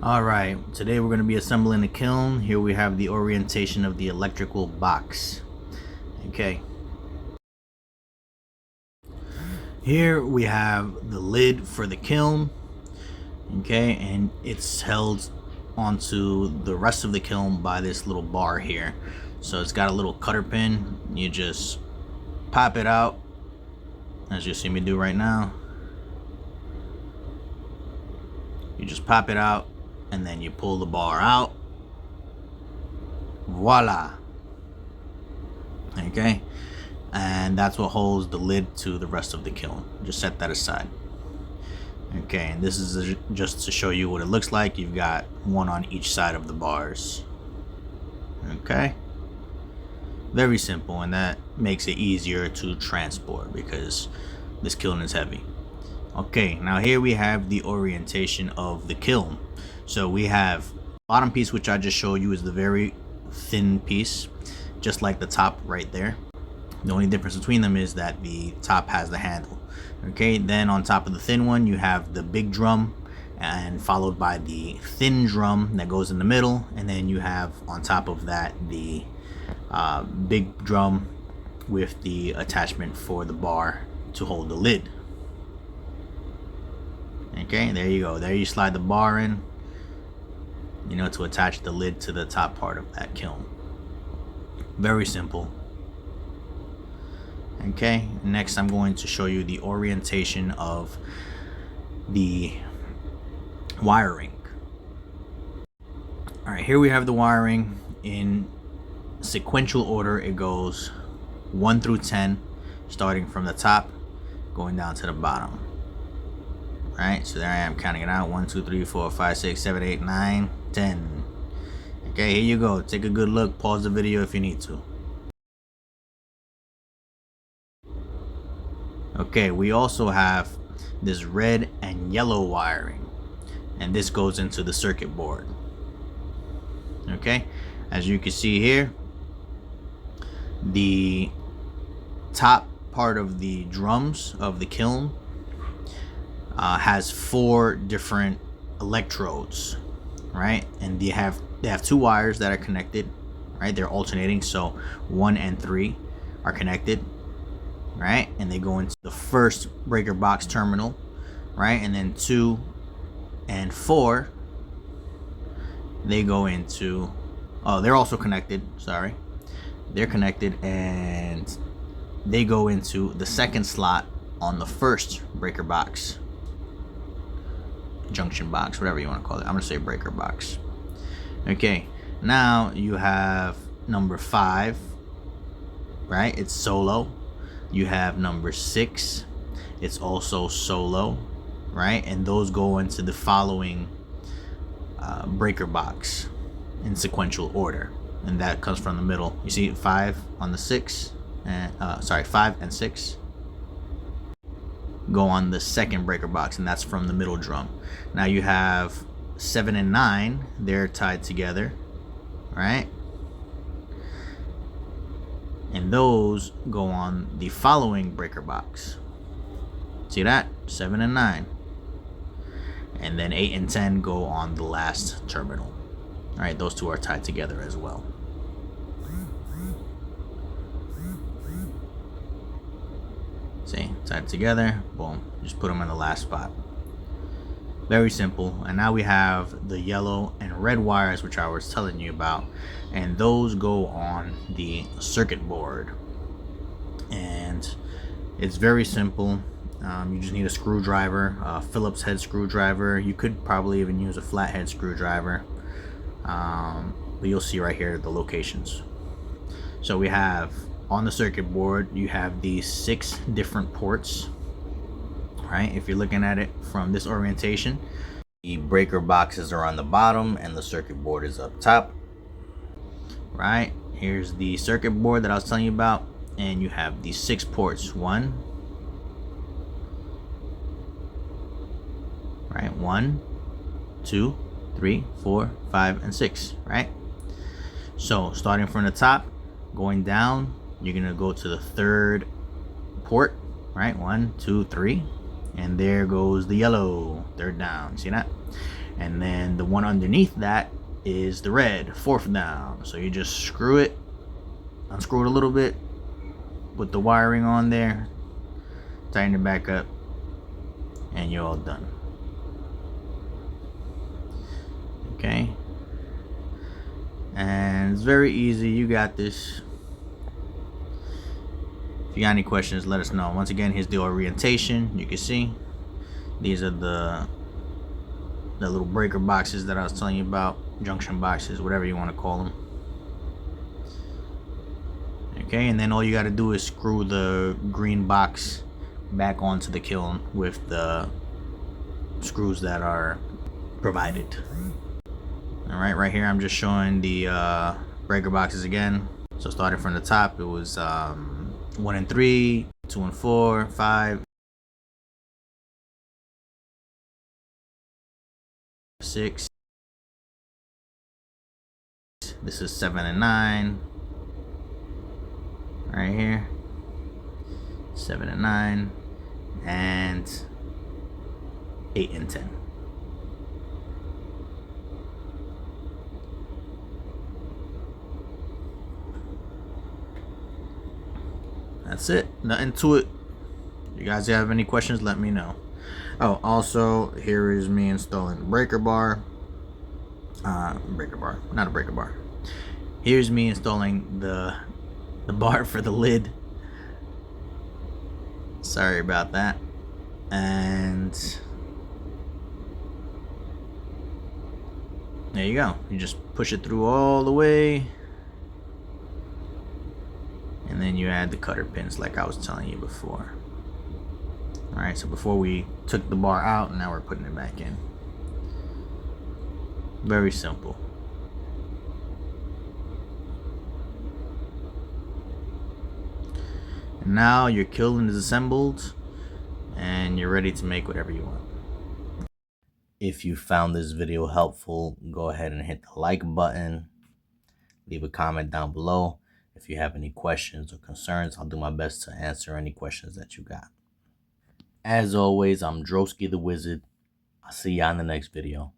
Alright, today we're going to be assembling a kiln. Here we have the orientation of the electrical box. Okay. Here we have the lid for the kiln. Okay, and it's held onto the rest of the kiln by this little bar here. So it's got a little cutter pin. You just pop it out, as you see me do right now. You just pop it out, and then you pull the bar out. Voila. Okay, and that's what holds the lid to the rest of the kiln. Just set that aside. Okay, and this is just to show you what it looks like. You've got one on each side of the bars. Okay, very simple, and that makes it easier to transport because this kiln is heavy. Okay, now here we have the orientation of the kiln. So we have bottom piece, which I just showed you, is the very thin piece, just like the top right there. The only difference between them is that the top has the handle. Okay, then on top of the thin one you have the big drum, and followed by the thin drum that goes in the middle, and then you have on top of that the big drum with the attachment for the bar to hold the lid. Okay, there you go. There you slide the bar in, you know, to attach the lid to the top part of that kiln. Very simple. Okay, next I'm going to show you the orientation of the wiring. Alright, here we have the wiring in sequential order. It goes 1 through 10, starting from the top, going down to the bottom. Alright, so there I am counting it out. 1, 2, 3, 4, 5, 6, 7, 8, 9, 10. Okay, here you go. Take a good look. Pause the video if you need to. Okay, we also have this red and yellow wiring, and this goes into the circuit board. Okay, as you can see here, the top part of the drums of the kiln has 4 different electrodes, right? And they have 2 wires that are connected, right? They're alternating, so 1 and 3 are connected, right? And they go into the first breaker box terminal, right? And then 2 and 4, they go into, oh, they're also connected, sorry, they're connected, and they go into the second slot on the first breaker box, junction box, whatever you want to call it. I'm gonna say breaker box. Okay, now you have number 5, right? It's solo. You have number 6, it's also solo, right? And those go into the following breaker box in sequential order, and that comes from the middle. You see 5 on the 6, and 5 and 6 go on the second breaker box, and that's from the middle drum. Now you have 7 and 9, they're tied together, right? And those go on the following breaker box. See that? 7 and 9. And then 8 and 10 go on the last terminal. Alright, those 2 are tied together as well. See, tied together, boom, just put them in the last spot. Very simple. And now we have the yellow and red wires, which I was telling you about, and those go on the circuit board. And it's very simple. You just need a screwdriver, a Phillips head screwdriver. You could probably even use a flathead screwdriver, but you'll see right here the locations. So we have on the circuit board, you have these 6 different ports, right? If you're looking at it from this orientation, the breaker boxes are on the bottom and the circuit board is up top, right? Here's the circuit board that I was telling you about, and you have these 6 ports. 1, right? 1, 2, 3, 4, 5, and 6, right? So starting from the top, going down, you're gonna go to the 3rd port, right? 1, 2, 3, and there goes the yellow. 3rd down. See that? And then the one underneath that is the red, 4th down. So you just screw it, unscrew it a little bit, put the wiring on there, tighten it back up, and you're all done. Okay, and it's very easy. You got this. If you got any questions, let us know. Once again, here's the orientation. You can see these are the little breaker boxes that I was telling you about, junction boxes, whatever you want to call them. Okay, and then all you got to do is screw the green box back onto the kiln with the screws that are provided. Alright, right here I'm just showing the breaker boxes again. So starting from the top, it was 1 and 3, 2 and 4, 5, 6. This is 7 and 9. Right here. 7 and 9. And 8 and 10. That's it. Nothing to it. You guys have any questions, let me know. Oh, also, here is me installing the breaker bar. Not a breaker bar. Here's me installing the bar for the lid. Sorry about that. And there you go. You just push it through all the way. And then you add the cutter pins like I was telling you before. Alright, so before we took the bar out, now we're putting it back in. Very simple. And now your kiln is assembled and you're ready to make whatever you want. If you found this video helpful, go ahead and hit the like button. Leave a comment down below. If you have any questions or concerns, I'll do my best to answer any questions that you got. As always, I'm Droski the Wizard. I'll see you on the next video.